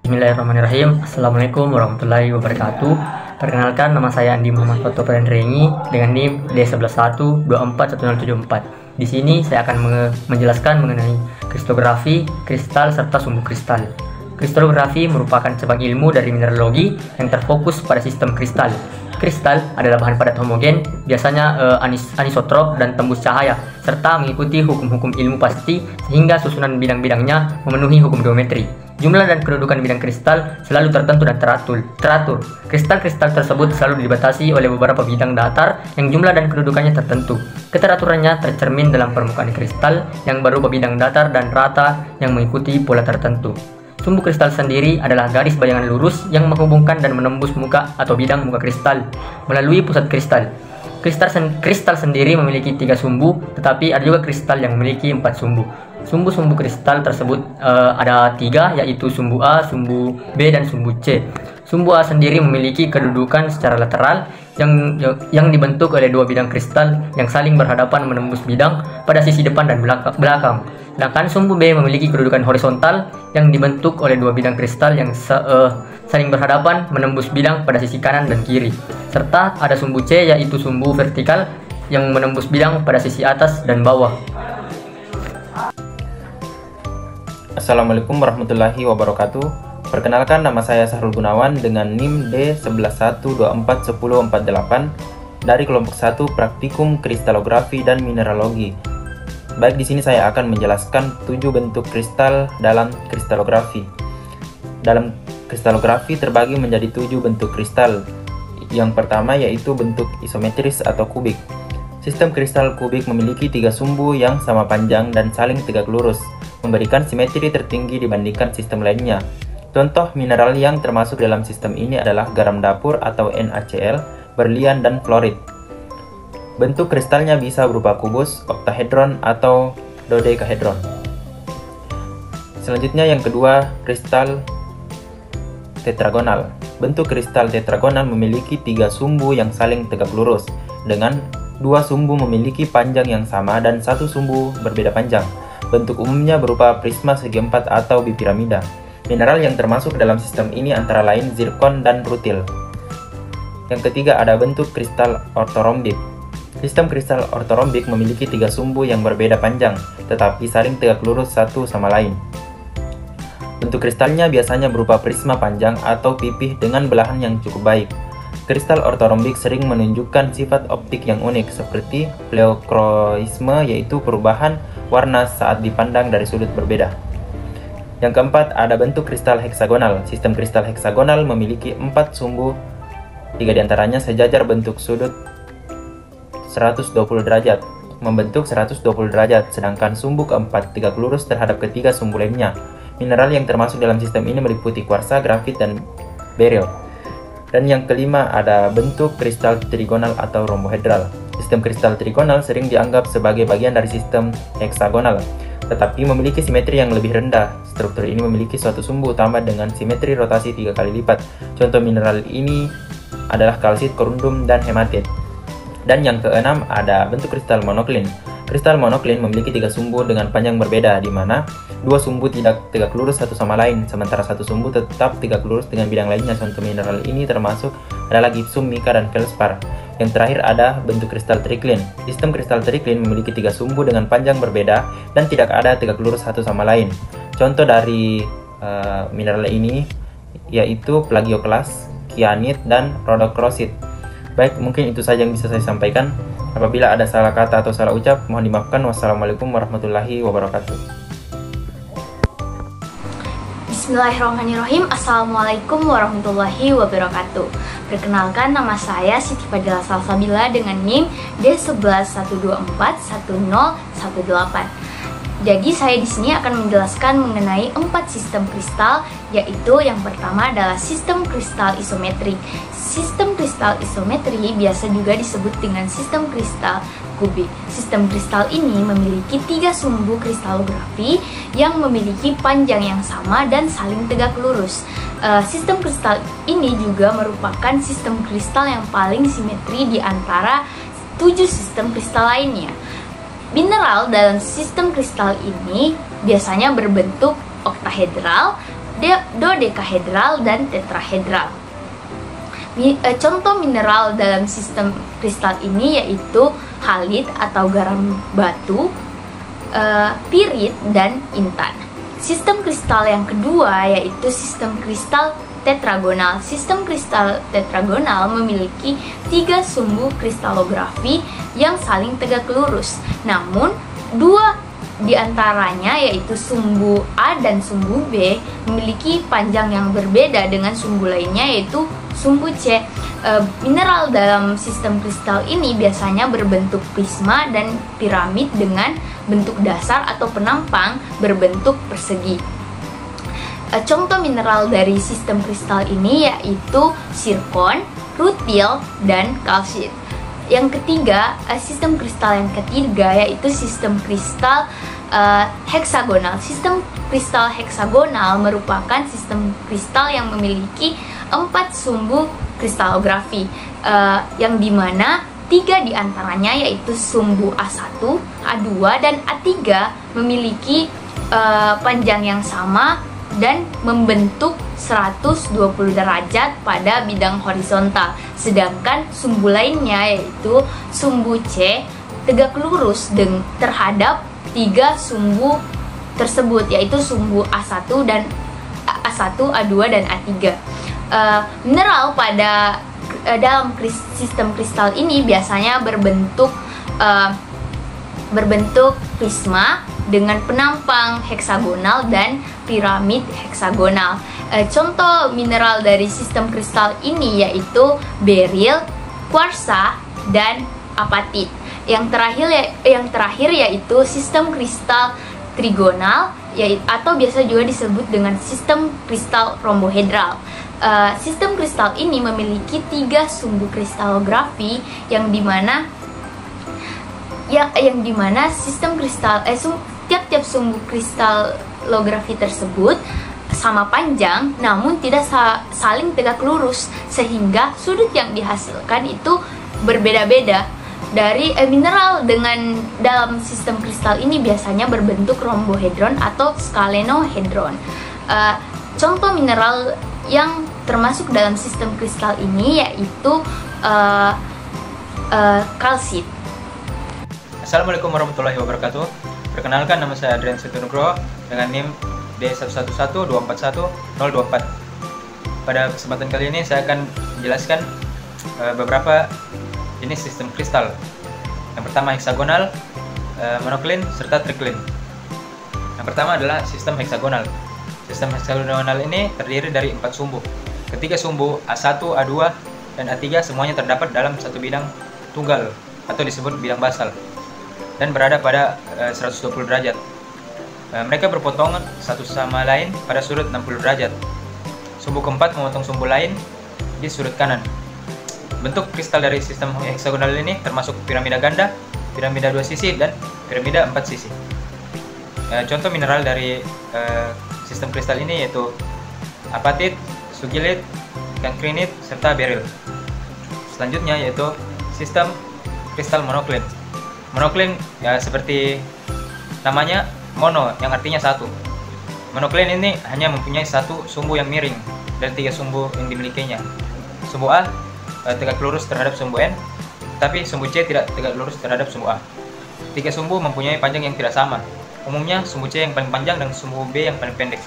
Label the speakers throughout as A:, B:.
A: Bismillahirrahmanirrahim. Assalamualaikum warahmatullahi wabarakatuh. Perkenalkan, nama saya Andi Muhammad Foto Perendrengi dengan NIM D111241074. Di sini saya akan menjelaskan mengenai kristografi, kristal, serta sumbu kristal. Kristografi merupakan cabang ilmu dari mineralogi yang terfokus pada sistem kristal. Kristal adalah bahan padat homogen, biasanya anisotrop dan tembus cahaya, serta mengikuti hukum-hukum ilmu pasti sehingga susunan bidang-bidangnya memenuhi hukum geometri. Jumlah dan kedudukan bidang kristal selalu tertentu dan teratur. Kristal-kristal tersebut selalu dibatasi oleh beberapa bidang datar yang jumlah dan kedudukannya tertentu. Keteraturannya tercermin dalam permukaan kristal yang berupa bidang datar dan rata yang mengikuti pola tertentu. Sumbu kristal sendiri adalah garis bayangan lurus yang menghubungkan dan menembus muka atau bidang muka kristal melalui pusat kristal. Kristal sendiri memiliki 3 sumbu, tetapi ada juga kristal yang memiliki 4 sumbu. Sumbu-sumbu kristal tersebut ada 3, yaitu sumbu A, sumbu B, dan sumbu C. Sumbu A sendiri memiliki kedudukan secara lateral yang dibentuk oleh 2 bidang kristal yang saling berhadapan menembus bidang pada sisi depan dan belakang. Sedangkan sumbu B memiliki kedudukan horizontal yang dibentuk oleh 2 bidang kristal yang saling berhadapan menembus bidang pada sisi kanan dan kiri. Serta ada sumbu C, yaitu sumbu vertikal yang menembus bidang pada sisi atas dan bawah.
B: Assalamualaikum warahmatullahi wabarakatuh. Perkenalkan, nama saya Sahrul Gunawan dengan NIM D111241048 dari kelompok 1 Praktikum Kristalografi dan Mineralogi. Baik, di sini saya akan menjelaskan 7 bentuk kristal dalam kristalografi. Dalam kristalografi terbagi menjadi 7 bentuk kristal. Yang pertama yaitu bentuk isometris atau kubik. Sistem kristal kubik memiliki 3 sumbu yang sama panjang dan saling tegak lurus, memberikan simetri tertinggi dibandingkan sistem lainnya. Contoh mineral yang termasuk dalam sistem ini adalah garam dapur atau NaCl, berlian, dan fluorid. Bentuk kristalnya bisa berupa kubus, oktahedron, atau dodekahedron. Selanjutnya yang kedua, kristal tetragonal. Bentuk kristal tetragonal memiliki 3 sumbu yang saling tegak lurus, dengan 2 sumbu memiliki panjang yang sama dan 1 sumbu berbeda panjang. Bentuk umumnya berupa prisma segi 4 atau bipiramida. Mineral yang termasuk dalam sistem ini antara lain zirkon dan rutil. Yang ketiga ada bentuk kristal ortorombik. Sistem kristal ortorombik memiliki 3 sumbu yang berbeda panjang, tetapi saling tegak lurus satu sama lain. Bentuk kristalnya biasanya berupa prisma panjang atau pipih dengan belahan yang cukup baik. Kristal ortorombik sering menunjukkan sifat optik yang unik seperti pleokroisme, yaitu perubahan warna saat dipandang dari sudut berbeda. Yang keempat ada bentuk kristal heksagonal. Sistem kristal heksagonal memiliki 4 sumbu, 3 diantaranya sejajar bentuk sudut 120 derajat, membentuk 120 derajat, sedangkan sumbu keempat tegak lurus terhadap ketiga sumbu lainnya. Mineral yang termasuk dalam sistem ini meliputi kuarsa, grafit, dan beryl. Dan yang kelima ada bentuk kristal trigonal atau rombohedral. Sistem kristal trigonal sering dianggap sebagai bagian dari sistem heksagonal, tetapi memiliki simetri yang lebih rendah. Struktur ini memiliki suatu sumbu utama dengan simetri rotasi 3 kali lipat. Contoh mineral ini adalah kalsit, korundum, dan hematit. Dan yang keenam ada bentuk kristal monoklin. Kristal monoklin memiliki 3 sumbu dengan panjang berbeda, di mana 2 sumbu tidak tegak lurus satu sama lain, sementara 1 sumbu tetap tegak lurus dengan bidang lainnya. Contoh mineral ini termasuk adalah gipsum, mika, dan feldspar. Yang terakhir ada bentuk kristal triklin. Sistem kristal triklin memiliki 3 sumbu dengan panjang berbeda dan tidak ada tegak lurus satu sama lain. Contoh dari mineral ini yaitu plagioklas, kyanit, dan rhodochrosite. Baik, mungkin itu saja yang bisa saya sampaikan. Apabila ada salah kata atau salah ucap, mohon dimaafkan. Wassalamualaikum warahmatullahi wabarakatuh.
C: Bismillahirrahmanirrahim. Assalamualaikum warahmatullahi wabarakatuh. Perkenalkan, nama saya Siti Fadila Salsabila dengan NIM D111241018. Jadi saya di sini akan menjelaskan mengenai 4 sistem kristal, yaitu yang pertama adalah sistem kristal isometrik. Sistem kristal isometri biasa juga disebut dengan sistem kristal kubik. Sistem kristal ini memiliki 3 sumbu kristalografi yang memiliki panjang yang sama dan saling tegak lurus. Sistem kristal ini juga merupakan sistem kristal yang paling simetri di antara 7 sistem kristal lainnya. Mineral dalam sistem kristal ini biasanya berbentuk oktahedral, dodekahedral, dan tetrahedral. Contoh mineral dalam sistem kristal ini yaitu halit atau garam batu, pirit, dan intan. Sistem kristal yang kedua yaitu sistem kristal tetragonal. Sistem kristal tetragonal memiliki 3 sumbu kristalografi yang saling tegak lurus. Namun, 2 di antaranya yaitu sumbu A dan sumbu B memiliki panjang yang berbeda dengan sumbu lainnya yaitu sumbu C. Mineral dalam sistem kristal ini biasanya berbentuk prisma dan piramid dengan bentuk dasar atau penampang berbentuk persegi. Contoh mineral dari sistem kristal ini yaitu zirkon, rutil, dan kalsit. Yang ketiga, sistem kristal yang ketiga yaitu sistem kristal heksagonal. Sistem kristal heksagonal merupakan sistem kristal yang memiliki 4 sumbu kristalografi, yang dimana 3 diantaranya yaitu sumbu A1, A2, dan A3 memiliki panjang yang sama dan membentuk 120 derajat pada bidang horizontal. Sedangkan sumbu lainnya yaitu sumbu C tegak lurus terhadap 3 sumbu tersebut yaitu sumbu A1 dan A1, A2, dan A3. Mineral dalam sistem kristal ini biasanya berbentuk prisma dengan penampang heksagonal dan piramid heksagonal. Contoh mineral dari sistem kristal ini yaitu beril, kuarsa, dan apatit. Yang terakhir yaitu sistem kristal trigonal atau biasa juga disebut dengan sistem kristal rombohedral. Sistem kristal ini memiliki 3 sumbu kristalografi yang dimana sistem kristal tiap-tiap sumbu kristalografi tersebut sama panjang namun tidak saling tegak lurus sehingga sudut yang dihasilkan itu berbeda-beda. Dari mineral dalam sistem kristal ini biasanya berbentuk rombohedron atau skalenohedron. Contoh mineral yang termasuk dalam sistem kristal ini yaitu kalsit.
D: Assalamualaikum warahmatullahi wabarakatuh. Perkenalkan, nama saya Adrian Setunugroho dengan NIM D1112411024. Pada kesempatan kali ini saya akan menjelaskan beberapa jenis sistem kristal. Yang pertama heksagonal, monoklin, serta triklin. Yang pertama adalah sistem heksagonal. Sistem heksagonal ini terdiri dari 4 sumbu. Ketiga sumbu A1, A2, dan A3 semuanya terdapat dalam satu bidang tunggal atau disebut bidang basal dan berada pada 120 derajat. Mereka berpotongan satu sama lain pada sudut 60 derajat. Sumbu keempat memotong sumbu lain di sudut kanan. Bentuk kristal dari sistem heksagonal ini termasuk piramida ganda, piramida 2 sisi, dan piramida 4 sisi. Contoh mineral dari sistem kristal ini yaitu apatit, sugilit, kankrinit, serta beril. Selanjutnya yaitu sistem kristal monoklin. Monoklin ya seperti namanya, mono yang artinya satu. Monoklin ini hanya mempunyai satu sumbu yang miring dari 3 sumbu yang dimilikinya. Sumbu A tegak lurus terhadap sumbu N, tapi sumbu C tidak tegak lurus terhadap sumbu A. 3 sumbu mempunyai panjang yang tidak sama. Umumnya sumbu C yang paling panjang dan sumbu B yang paling pendek.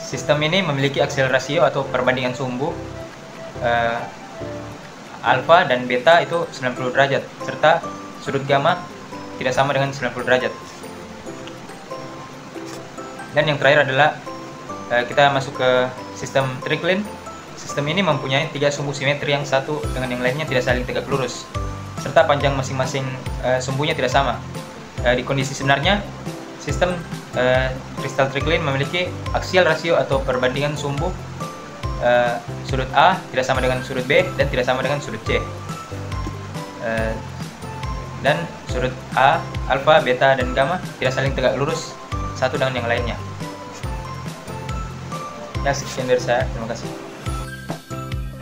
D: Sistem ini memiliki aksial rasio atau perbandingan sumbu alfa dan beta itu 90 derajat, serta sudut gamma tidak sama dengan 90 derajat. Dan yang terakhir adalah kita masuk ke sistem triklin. Sistem ini mempunyai 3 sumbu simetri yang satu dengan yang lainnya tidak saling tegak lurus, serta panjang masing-masing sumbunya tidak sama. Di kondisi sebenarnya, sistem kristal triklin memiliki aksial rasio atau perbandingan sumbu sudut A tidak sama dengan sudut B dan tidak sama dengan sudut C. Dan sudut A, alfa, beta, dan gamma tidak saling tegak lurus satu dengan yang lainnya. Ya, sekian dari saya. Terima kasih.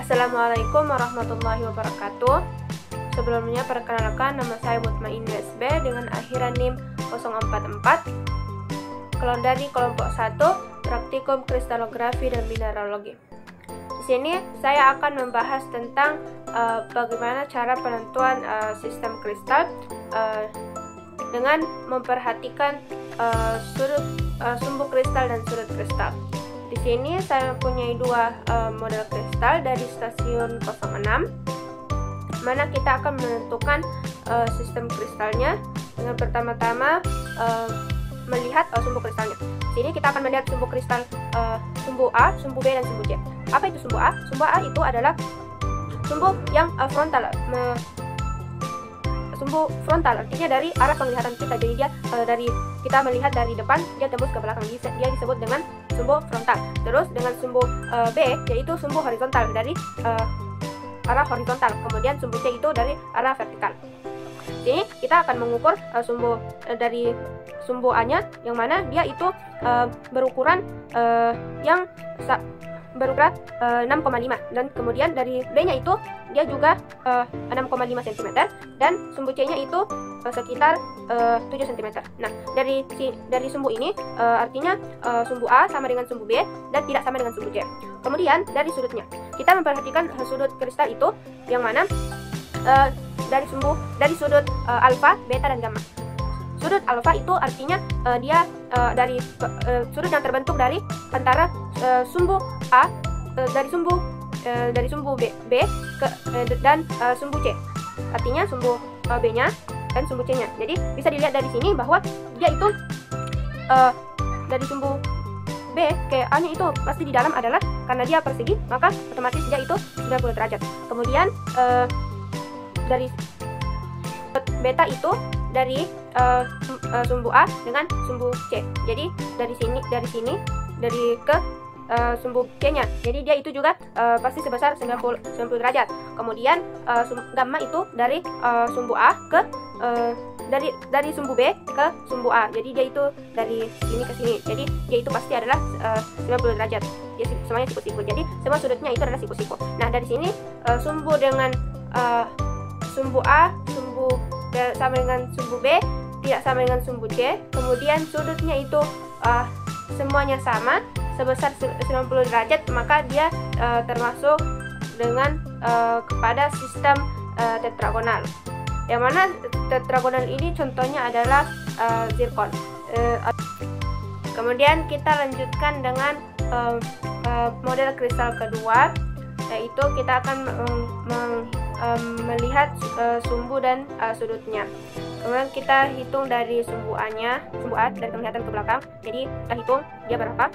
E: Assalamualaikum warahmatullahi wabarakatuh. Sebelumnya perkenalkan, nama saya Mutmain USB dengan akhiran NIM 044. Kalau dari kelompok 1, praktikum kristalografi dan mineralogi. Di sini saya akan membahas tentang bagaimana cara penentuan sistem kristal dengan memperhatikan sumbu kristal dan sudut kristal. Di sini saya mempunyai dua model kristal dari stasiun 06, mana kita akan menentukan sistem kristalnya dengan pertama-tama melihat sumbu kristalnya. Di sini kita akan melihat sumbu kristal sumbu A, sumbu B, dan sumbu C. Apa itu sumbu A? Sumbu A itu adalah sumbu yang frontal. Sumbu frontal artinya dari arah penglihatan kita. Jadi dia dari kita melihat dari depan, dia tembus ke belakang. Dia disebut dengan sumbu frontal. Terus dengan sumbu B yaitu sumbu horizontal dari arah horizontal. Kemudian sumbu C itu dari arah vertikal. Jadi kita akan mengukur sumbu dari sumbu A-nya, yang mana dia itu berukuran berukuran 6,5, dan kemudian dari B-nya itu dia juga 6,5 cm, dan sumbu C-nya itu sekitar 7 cm. Nah, dari sumbu ini artinya sumbu A sama dengan sumbu B dan tidak sama dengan sumbu C. Kemudian dari sudutnya, kita memperhatikan sudut kristal itu yang mana dari sudut alfa, beta, dan gamma. Sudut alfa itu artinya dia dari sudut yang terbentuk dari antara sumbu A dari sumbu B ke dan sumbu C. Artinya sumbu B-nya dan sumbu C-nya. Jadi bisa dilihat dari sini bahwa dia itu dari sumbu B ke A-nya itu pasti di dalam adalah, karena dia persegi, maka otomatis dia itu 90 derajat. Kemudian dari beta itu dari sumbu A dengan sumbu C. Jadi dari sini ke sumbu C-nya. Jadi dia itu juga pasti sebesar 90 derajat. Kemudian gamma itu dari sumbu A ke dari sumbu B ke sumbu A. Jadi dia itu dari sini ke sini. Jadi dia itu pasti adalah 90 derajat. Dia semuanya siku-siku. Jadi semua sudutnya itu adalah siku-siku. Nah, dari sini sumbu dengan sumbu A, sumbu sama dengan sumbu B, tidak sama dengan sumbu C. Kemudian sudutnya itu semuanya sama sebesar 90 derajat, maka dia termasuk dengan kepada sistem tetragonal. Yang mana tetragonal ini contohnya adalah zirkon. Kemudian kita lanjutkan dengan model kristal kedua, yaitu kita akan melihat sumbu dan sudutnya. Kemudian kita hitung dari sumbu A-nya, sumbu A dari penglihatan ke belakang. Jadi kita hitung dia berapa?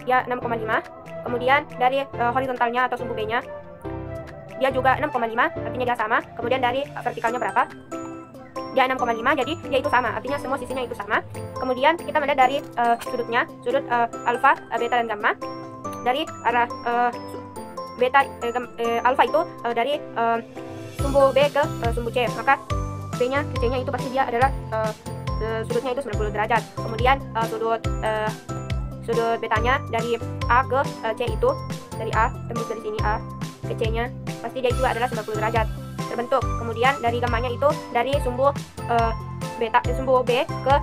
E: Dia 6,5. Kemudian dari horizontalnya atau sumbu B-nya, dia juga 6,5, artinya dia sama. Kemudian dari vertikalnya berapa? Dia 6,5, jadi dia itu sama, artinya semua sisinya itu sama. Kemudian kita melihat dari sudutnya, sudut alfa, beta, dan gamma. Dari arah beta alfa itu dari sumbu B ke sumbu C, maka B-nya ke C-nya itu pasti dia adalah sudutnya itu 90 derajat. Kemudian sudut betanya dari A ke C itu, dari A tembus dari sini A ke C-nya, pasti dia juga adalah 90 derajat terbentuk. Kemudian dari gammanya itu dari sumbu sumbu B ke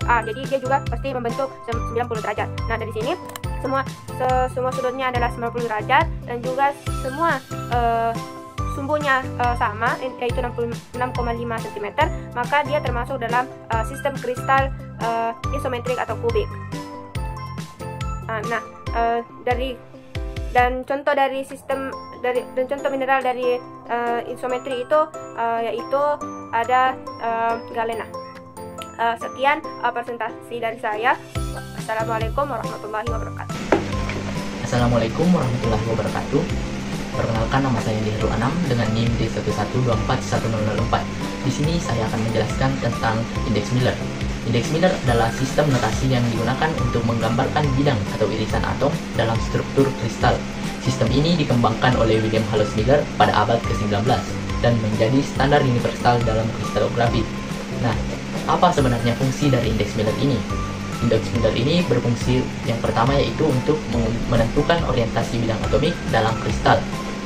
E: A, jadi dia juga pasti membentuk 90 derajat. Nah, dari sini semua sudutnya adalah 90 derajat, dan juga semua sumbunya sama, yaitu 65 cm, maka dia termasuk dalam sistem kristal isometrik atau kubik. Nah, dan contoh mineral dari isometri itu yaitu ada galena. Sekian presentasi dari saya. Assalamualaikum warahmatullahi wabarakatuh.
A: Assalamualaikum warahmatullahi wabarakatuh. Perkenalkan, nama saya Diharu Anam dengan NIM D11241004. Di sini saya akan menjelaskan tentang indeks Miller. Indeks Miller adalah sistem notasi yang digunakan untuk menggambarkan bidang atau irisan atom dalam struktur kristal. Sistem ini dikembangkan oleh William Hallowes Miller pada abad ke-19 dan menjadi standar universal dalam kristalografi. Nah, apa sebenarnya fungsi dari indeks Miller ini? Indeks Miller ini berfungsi yang pertama yaitu untuk menentukan orientasi bidang atomik dalam kristal.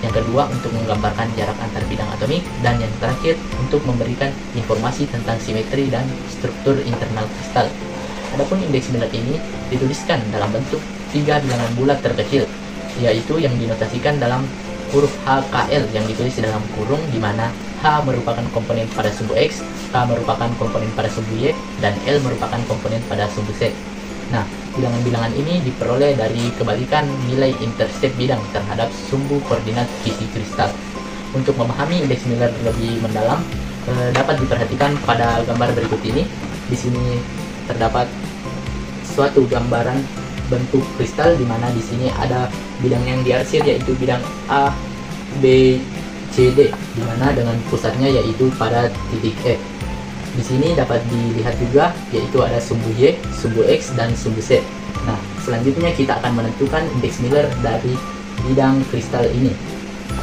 A: Yang kedua untuk menggambarkan jarak antar bidang atomik, dan yang terakhir untuk memberikan informasi tentang simetri dan struktur internal kristal.
F: Adapun indeks Miller ini dituliskan dalam bentuk 3 bilangan bulat terkecil, yaitu yang dinotasikan dalam huruf HKL yang ditulis dalam kurung, di mana H merupakan komponen pada sumbu X, K merupakan komponen pada sumbu Y, dan L merupakan komponen pada sumbu Z. Nah, bilangan-bilangan ini diperoleh dari kebalikan nilai intercept bidang terhadap sumbu koordinat kisi kristal. Untuk memahami indeks Miller lebih mendalam, dapat diperhatikan pada gambar berikut ini. Di sini terdapat suatu gambaran bentuk kristal, di mana di sini ada bidang yang diarsir, yaitu bidang A, B, C, D, di mana dengan pusatnya yaitu pada titik E. Di sini dapat dilihat juga yaitu ada sumbu Y, sumbu X, dan sumbu Z. Nah, selanjutnya kita akan menentukan indeks Miller dari bidang kristal ini.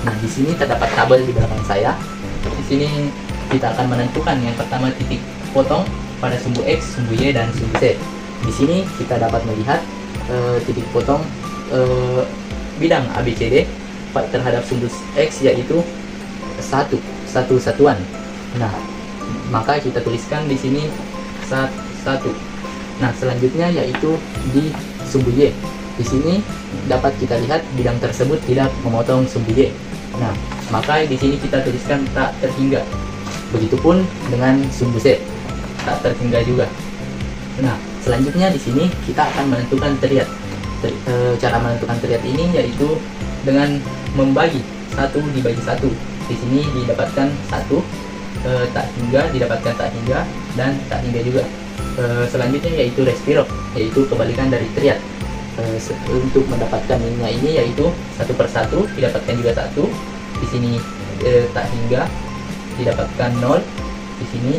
F: Nah, di sini terdapat tabel di belakang saya. Di sini kita akan menentukan yang pertama titik potong pada sumbu X, sumbu Y, dan sumbu Z. Di sini kita dapat melihat titik potong bidang ABCD terhadap sumbu X yaitu satu satuan. Nah, maka kita tuliskan di sini 1. Nah, selanjutnya yaitu di sumbu Y. Di sini dapat kita lihat bidang tersebut tidak memotong sumbu Y. Nah, maka di sini kita tuliskan tak terhingga. Begitupun dengan sumbu Z, tak terhingga juga. Nah, selanjutnya di sini kita akan menentukan triad. Cara menentukan triad ini yaitu dengan membagi 1 dibagi 1. Di sini didapatkan 1, tak hingga, didapatkan tak hingga, dan tak hingga juga. Selanjutnya yaitu respiro, yaitu kebalikan dari triad. Untuk mendapatkan minimnya ini yaitu 1/1, didapatkan juga 1. Di sini tak hingga, didapatkan 0. Di sini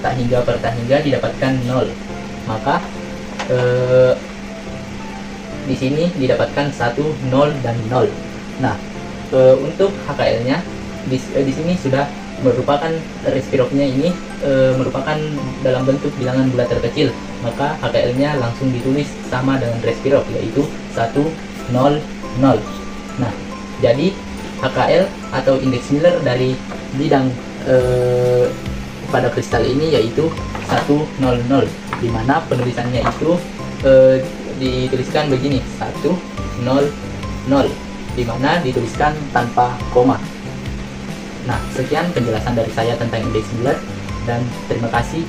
F: tak hingga per tak hingga didapatkan 0. Maka di sini didapatkan 1, 0, dan 0. Nah, untuk HKL-nya di sini sudah merupakan respirofnya ini merupakan dalam bentuk bilangan bulat terkecil, maka HKL-nya langsung ditulis sama dengan respirof, yaitu 1, 0, 0. Nah, jadi HKL atau indeks Miller dari bidang pada kristal ini yaitu 1, 0, 0, di mana penulisannya itu dituliskan begini, 1, 0, 0, di mana dituliskan tanpa koma. Nah, sekian penjelasan dari saya tentang indeks Miller, dan terima kasih